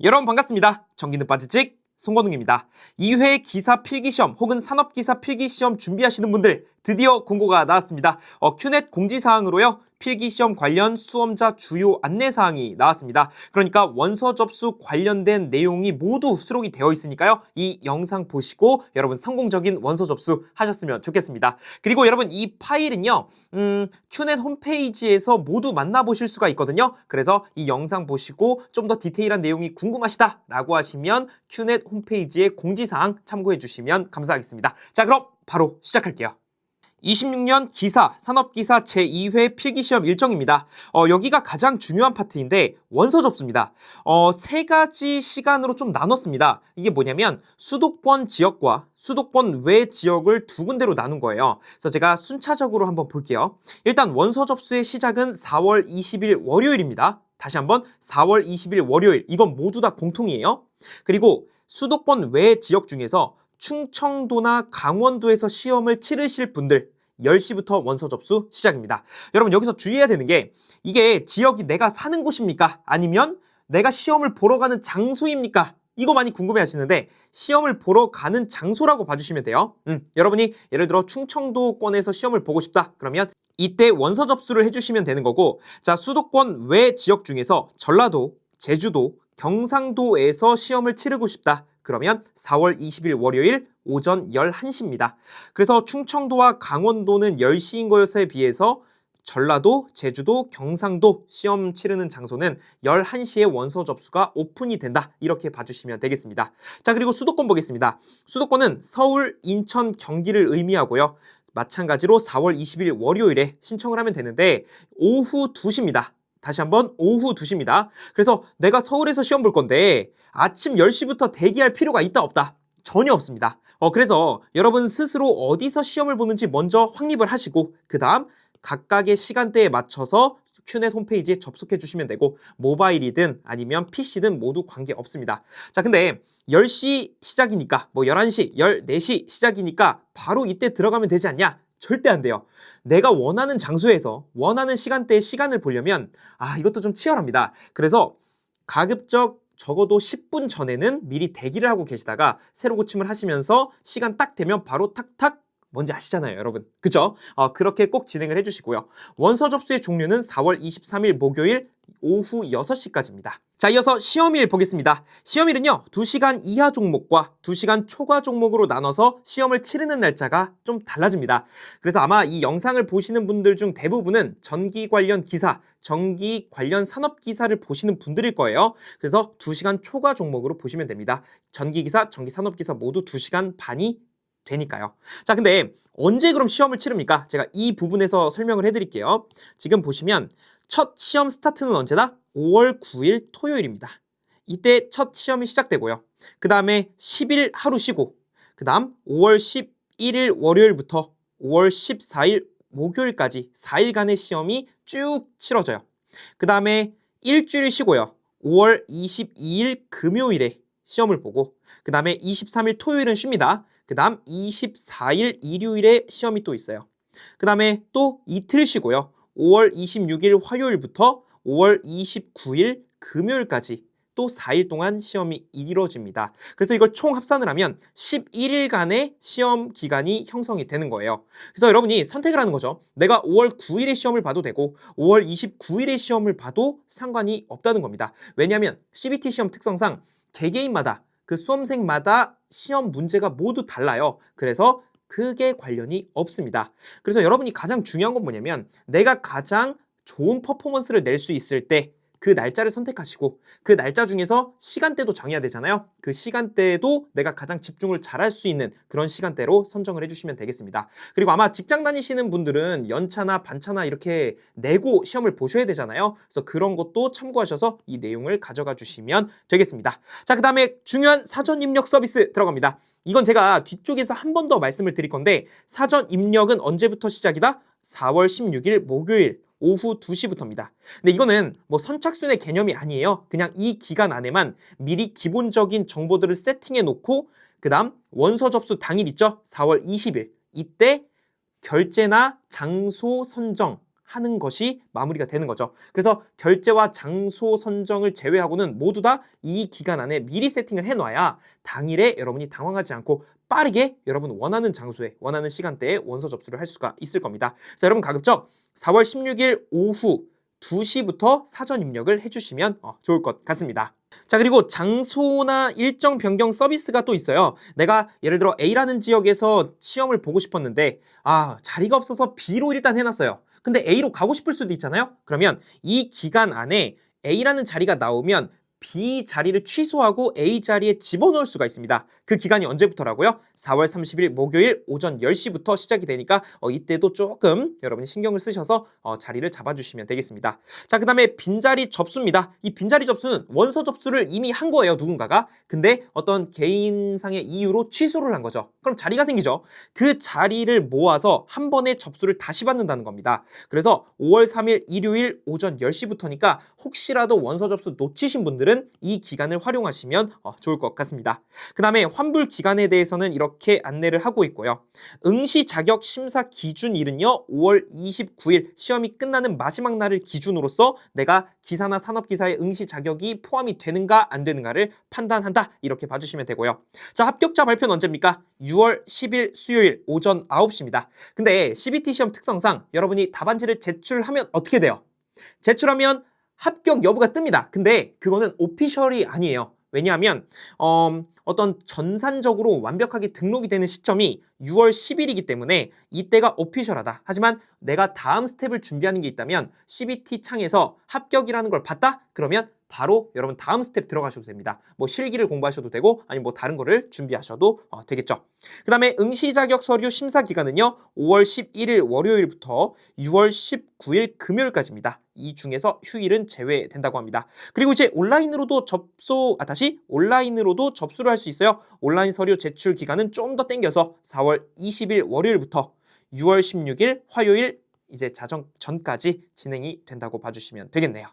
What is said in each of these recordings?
여러분 반갑습니다. 전기능 빠지직 송건웅입니다. 2회 기사 필기시험 혹은 산업기사 필기시험 준비하시는 분들 드디어 공고가 나왔습니다. 큐넷 공지사항으로요. 필기시험 관련 수험자 주요 안내사항이 나왔습니다. 그러니까 원서 접수 관련된 내용이 모두 수록이 되어 있으니까요. 이 영상 보시고 여러분 성공적인 원서 접수 하셨으면 좋겠습니다. 그리고 여러분 이 파일은요. 큐넷 홈페이지에서 모두 만나보실 수가 있거든요. 그래서 이 영상 보시고 좀 더 디테일한 내용이 궁금하시다 라고 하시면 큐넷 홈페이지의 공지사항 참고해 주시면 감사하겠습니다. 자, 그럼 바로 시작할게요. 26년 기사, 산업기사 제2회 필기시험 일정입니다. 여기가 가장 중요한 파트인데 원서 접수입니다. 세 가지 시간으로 좀 나눴습니다. 이게 뭐냐면 수도권 지역과 수도권 외 지역을 두 군데로 나눈 거예요. 그래서 제가 순차적으로 한번 볼게요. 일단 원서 접수의 시작은 4월 20일 월요일입니다. 다시 한번 4월 20일 월요일, 이건 모두 다 공통이에요. 그리고 수도권 외 지역 중에서 충청도나 강원도에서 시험을 치르실 분들 10시부터 원서 접수 시작입니다. 여러분 여기서 주의해야 되는 게 이게 지역이 내가 사는 곳입니까? 아니면 내가 시험을 보러 가는 장소입니까? 이거 많이 궁금해 하시는데 시험을 보러 가는 장소라고 봐주시면 돼요. 여러분이 예를 들어 충청도권에서 시험을 보고 싶다 그러면 이때 원서 접수를 해주시면 되는 거고, 자, 수도권 외 지역 중에서 전라도, 제주도, 경상도에서 시험을 치르고 싶다 그러면 4월 20일 월요일 오전 11시입니다. 그래서 충청도와 강원도는 10시인 것에 비해서 전라도, 제주도, 경상도 시험 치르는 장소는 11시에 원서 접수가 오픈이 된다. 이렇게 봐주시면 되겠습니다. 자, 그리고 수도권 보겠습니다. 수도권은 서울, 인천, 경기를 의미하고요. 마찬가지로 4월 20일 월요일에 신청을 하면 되는데 오후 2시입니다. 다시 한번 오후 2시입니다. 그래서 내가 서울에서 시험 볼 건데 아침 10시부터 대기할 필요가 있다 없다? 전혀 없습니다. 그래서 여러분 스스로 어디서 시험을 보는지 먼저 확립을 하시고 그 다음 각각의 시간대에 맞춰서 큐넷 홈페이지에 접속해 주시면 되고 모바일이든 아니면 PC든 모두 관계없습니다. 자, 근데 10시 시작이니까 11시, 14시 시작이니까 바로 이때 들어가면 되지 않냐? 절대 안 돼요. 내가 원하는 장소에서 원하는 시간대에 시간을 보려면 이것도 좀 치열합니다. 그래서 가급적 적어도 10분 전에는 미리 대기를 하고 계시다가 새로 고침을 하시면서 시간 딱 되면 바로 탁탁, 뭔지 아시잖아요, 여러분. 그죠? 그렇게 꼭 진행을 해주시고요. 원서 접수의 종류는 4월 23일 목요일 오후 6시까지입니다. 자, 이어서 시험일 보겠습니다. 시험일은요, 2시간 이하 종목과 2시간 초과 종목으로 나눠서 시험을 치르는 날짜가 좀 달라집니다. 그래서 아마 이 영상을 보시는 분들 중 대부분은 전기 관련 기사, 전기 관련 산업 기사를 보시는 분들일 거예요. 그래서 2시간 초과 종목으로 보시면 됩니다. 전기 기사, 전기 산업 기사 모두 2시간 반이 되니까요. 자, 근데 언제 그럼 시험을 치릅니까? 제가 이 부분에서 설명을 해드릴게요. 지금 보시면 첫 시험 스타트는 언제다? 5월 9일 토요일입니다. 이때 첫 시험이 시작되고요. 그 다음에 10일 하루 쉬고, 그 다음 5월 11일 월요일부터 5월 14일 목요일까지 4일간의 시험이 쭉 치러져요. 그 다음에 일주일 쉬고요. 5월 22일 금요일에 시험을 보고, 그 다음에 23일 토요일은 쉽니다. 그 다음 24일 일요일에 시험이 또 있어요. 그 다음에 또 이틀 쉬고요. 5월 26일 화요일부터 5월 29일 금요일까지 또 4일 동안 시험이 이루어집니다. 그래서 이걸 총 합산을 하면 11일간의 시험 기간이 형성이 되는 거예요. 그래서 여러분이 선택을 하는 거죠. 내가 5월 9일에 시험을 봐도 되고 5월 29일에 시험을 봐도 상관이 없다는 겁니다. 왜냐하면 CBT 시험 특성상 개개인마다 그 수험생마다 시험 문제가 모두 달라요. 그래서 크게 관련이 없습니다. 그래서 여러분이 가장 중요한 건 뭐냐면 내가 가장 좋은 퍼포먼스를 낼 수 있을 때 그 날짜를 선택하시고 그 날짜 중에서 시간대도 정해야 되잖아요. 그 시간대에도 내가 가장 집중을 잘할 수 있는 그런 시간대로 선정을 해주시면 되겠습니다. 그리고 아마 직장 다니시는 분들은 연차나 반차나 이렇게 내고 시험을 보셔야 되잖아요. 그래서 그런 것도 참고하셔서 이 내용을 가져가 주시면 되겠습니다. 자, 그 다음에 중요한 사전 입력 서비스 들어갑니다. 이건 제가 뒤쪽에서 한 번 더 말씀을 드릴 건데 사전 입력은 언제부터 시작이다? 4월 16일 목요일 오후 2시부터입니다. 근데 이거는 뭐 선착순의 개념이 아니에요. 그냥 이 기간 안에만 미리 기본적인 정보들을 세팅해 놓고 그 다음 원서 접수 당일 있죠? 4월 20일 이때 결제나 장소 선정 하는 것이 마무리가 되는 거죠. 그래서 결제와 장소 선정을 제외하고는 모두 다 이 기간 안에 미리 세팅을 해놔야 당일에 여러분이 당황하지 않고 빠르게 여러분 원하는 장소에 원하는 시간대에 원서 접수를 할 수가 있을 겁니다. 그래서 여러분 가급적 4월 16일 오후 2시부터 사전 입력을 해주시면 좋을 것 같습니다. 자, 그리고 장소나 일정 변경 서비스가 또 있어요. 내가 예를 들어 A라는 지역에서 시험을 보고 싶었는데 자리가 없어서 B로 일단 해놨어요. 근데 A로 가고 싶을 수도 있잖아요. 그러면 이 기간 안에 A라는 자리가 나오면 B 자리를 취소하고 A 자리에 집어넣을 수가 있습니다. 그 기간이 언제부터라고요? 4월 30일 목요일 오전 10시부터 시작이 되니까 이때도 조금 여러분이 신경을 쓰셔서 자리를 잡아주시면 되겠습니다. 자, 그 다음에 빈자리 접수입니다. 이 빈자리 접수는 원서 접수를 이미 한 거예요, 누군가가. 근데 어떤 개인상의 이유로 취소를 한 거죠. 그럼 자리가 생기죠. 그 자리를 모아서 한 번에 접수를 다시 받는다는 겁니다. 그래서 5월 3일 일요일 오전 10시부터니까 혹시라도 원서 접수 놓치신 분들은 이 기간을 활용하시면 좋을 것 같습니다. 그 다음에 환불 기간에 대해서는 이렇게 안내를 하고 있고요. 응시 자격 심사 기준일은요 5월 29일 시험이 끝나는 마지막 날을 기준으로서 내가 기사나 산업기사의 응시 자격이 포함이 되는가 안 되는가를 판단한다, 이렇게 봐주시면 되고요. 자, 합격자 발표는 언제입니까? 6월 10일 수요일 오전 9시입니다. 근데 CBT 시험 특성상 여러분이 답안지를 제출하면 어떻게 돼요? 제출하면 합격 여부가 뜹니다. 근데 그거는 오피셜이 아니에요. 왜냐하면 어떤 전산적으로 완벽하게 등록이 되는 시점이 6월 10일이기 때문에 이때가 오피셜하다. 하지만 내가 다음 스텝을 준비하는 게 있다면 CBT 창에서 합격이라는 걸 봤다? 그러면 바로 여러분 다음 스텝 들어가셔도 됩니다. 뭐 실기를 공부하셔도 되고 아니면 뭐 다른 거를 준비하셔도 되겠죠. 그 다음에 응시 자격 서류 심사 기간은요 5월 11일 월요일부터 6월 19일 금요일까지입니다. 이 중에서 휴일은 제외된다고 합니다. 그리고 이제 온라인으로도 온라인으로도 접수를 할 수 있어요. 온라인 서류 제출 기간은 좀 더 땡겨서 4월 20일 월요일부터 6월 16일 화요일 이제 자정 전까지 진행이 된다고 봐주시면 되겠네요.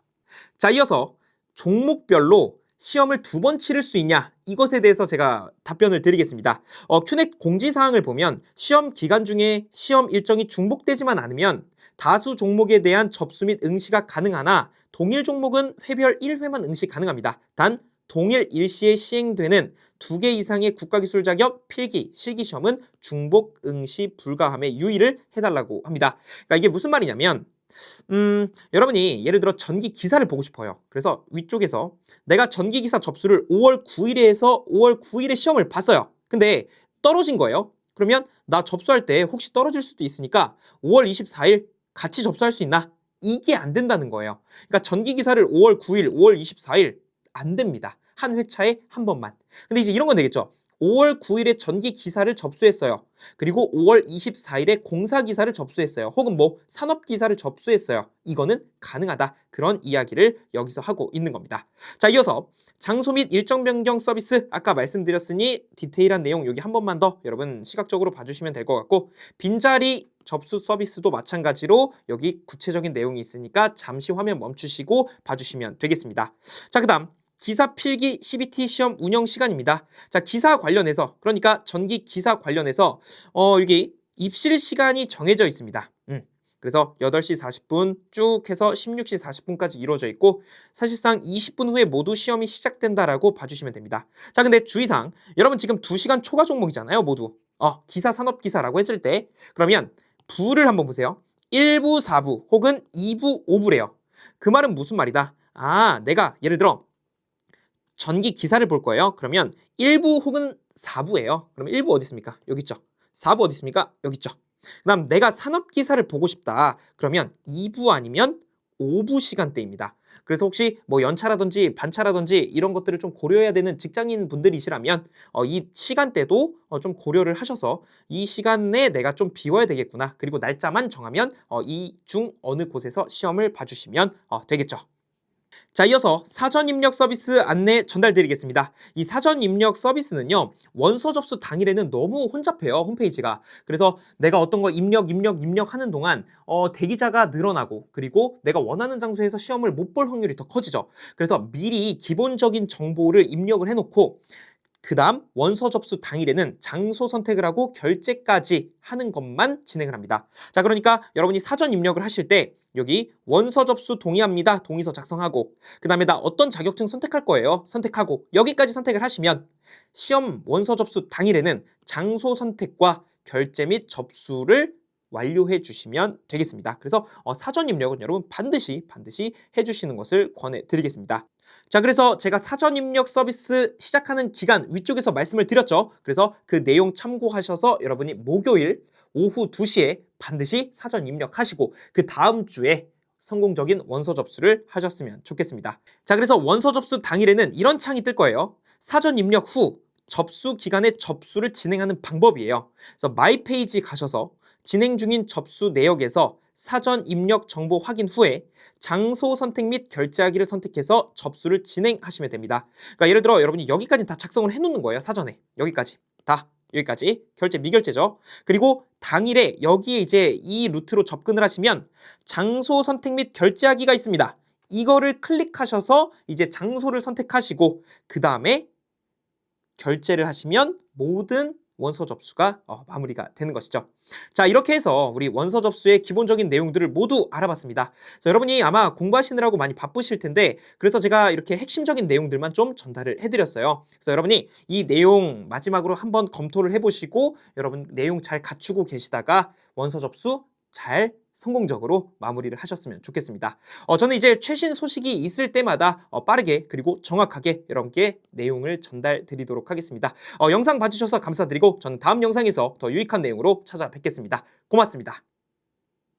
자, 이어서 종목별로 시험을 2번 치를 수 있냐, 이것에 대해서 제가 답변을 드리겠습니다. 큐넷 공지사항을 보면 시험 기간 중에 시험 일정이 중복되지만 않으면 다수 종목에 대한 접수 및 응시가 가능하나 동일 종목은 회별 1회만 응시 가능합니다. 단 동일 일시에 시행되는 2개 이상의 국가기술 자격 필기, 실기시험은 중복 응시 불가함에 유의를 해달라고 합니다. 그러니까 이게 무슨 말이냐면 여러분이 예를 들어 전기 기사를 보고 싶어요. 그래서 위쪽에서 내가 전기 기사 접수를 5월 9일에 해서 5월 9일에 시험을 봤어요. 근데 떨어진 거예요. 그러면 나 접수할 때 혹시 떨어질 수도 있으니까 5월 24일 같이 접수할 수 있나? 이게 안 된다는 거예요. 그러니까 전기 기사를 5월 9일, 5월 24일 안 됩니다. 한 회차에 한 번만. 근데 이제 이런 건 되겠죠. 5월 9일에 전기 기사를 접수했어요. 그리고 5월 24일에 공사 기사를 접수했어요. 혹은 뭐 산업 기사를 접수했어요. 이거는 가능하다. 그런 이야기를 여기서 하고 있는 겁니다. 자, 이어서 장소 및 일정 변경 서비스 아까 말씀드렸으니 디테일한 내용 여기 한 번만 더 여러분 시각적으로 봐주시면 될 것 같고, 빈자리 접수 서비스도 마찬가지로 여기 구체적인 내용이 있으니까 잠시 화면 멈추시고 봐주시면 되겠습니다. 자, 그 다음 기사 필기 CBT 시험 운영 시간입니다. 자, 기사 관련해서, 그러니까 전기 기사 관련해서 여기 입실 시간이 정해져 있습니다. 그래서 8시 40분 쭉 해서 16시 40분까지 이루어져 있고 사실상 20분 후에 모두 시험이 시작된다라고 봐주시면 됩니다. 자, 근데 주의사항, 여러분 지금 2시간 초과 종목이잖아요, 모두. 기사 산업기사라고 했을 때 그러면 부를 한번 보세요. 1부 4부 혹은 2부 5부래요. 그 말은 무슨 말이다? 내가 예를 들어 전기 기사를 볼 거예요. 그러면 1부 혹은 4부예요. 그러면 1부 어디 있습니까? 여기 있죠. 4부 어디 있습니까? 여기 있죠. 그 다음 내가 산업기사를 보고 싶다. 그러면 2부 아니면 5부 시간대입니다. 그래서 혹시 뭐 연차라든지 반차라든지 이런 것들을 좀 고려해야 되는 직장인 분들이시라면 이 시간대도 좀 고려를 하셔서 이 시간에 내가 좀 비워야 되겠구나. 그리고 날짜만 정하면 이 중 어느 곳에서 시험을 봐주시면 되겠죠. 자, 이어서 사전 입력 서비스 안내 전달드리겠습니다. 이 사전 입력 서비스는요, 원서 접수 당일에는 너무 혼잡해요, 홈페이지가. 그래서 내가 어떤 거 입력하는 동안 대기자가 늘어나고, 그리고 내가 원하는 장소에서 시험을 못 볼 확률이 더 커지죠. 그래서 미리 기본적인 정보를 입력을 해놓고 그 다음 원서 접수 당일에는 장소 선택을 하고 결제까지 하는 것만 진행을 합니다. 자, 그러니까 여러분이 사전 입력을 하실 때 여기 원서 접수 동의합니다. 동의서 작성하고 그 다음에 나 어떤 자격증 선택할 거예요. 선택하고 여기까지 선택을 하시면 시험 원서 접수 당일에는 장소 선택과 결제 및 접수를 완료해 주시면 되겠습니다. 그래서 사전 입력은 여러분 반드시 해주시는 것을 권해드리겠습니다. 자, 그래서 제가 사전 입력 서비스 시작하는 기간 위쪽에서 말씀을 드렸죠. 그래서 그 내용 참고하셔서 여러분이 목요일 오후 2시에 반드시 사전 입력하시고 그 다음 주에 성공적인 원서 접수를 하셨으면 좋겠습니다. 자, 그래서 원서 접수 당일에는 이런 창이 뜰 거예요. 사전 입력 후 접수 기간에 접수를 진행하는 방법이에요. 그래서 마이 페이지 가셔서 진행 중인 접수 내역에서 사전 입력 정보 확인 후에 장소 선택 및 결제하기를 선택해서 접수를 진행하시면 됩니다. 그러니까 예를 들어 여러분이 여기까지 다 작성을 해놓는 거예요. 사전에 여기까지 다 여기까지 결제 미결제죠. 그리고 당일에 여기에 이제 이 루트로 접근을 하시면 장소 선택 및 결제하기가 있습니다. 이거를 클릭하셔서 이제 장소를 선택하시고 그 다음에 결제를 하시면 모든 원서 접수가 마무리가 되는 것이죠. 자, 이렇게 해서 우리 원서 접수의 기본적인 내용들을 모두 알아봤습니다. 그래서 여러분이 아마 공부하시느라고 많이 바쁘실 텐데 그래서 제가 이렇게 핵심적인 내용들만 좀 전달을 해드렸어요. 그래서 여러분이 이 내용 마지막으로 한번 검토를 해보시고 여러분 내용 잘 갖추고 계시다가 원서 접수 잘 성공적으로 마무리를 하셨으면 좋겠습니다. 저는 이제 최신 소식이 있을 때마다 빠르게 그리고 정확하게 여러분께 내용을 전달 드리도록 하겠습니다. 영상 봐주셔서 감사드리고 저는 다음 영상에서 더 유익한 내용으로 찾아뵙겠습니다. 고맙습니다.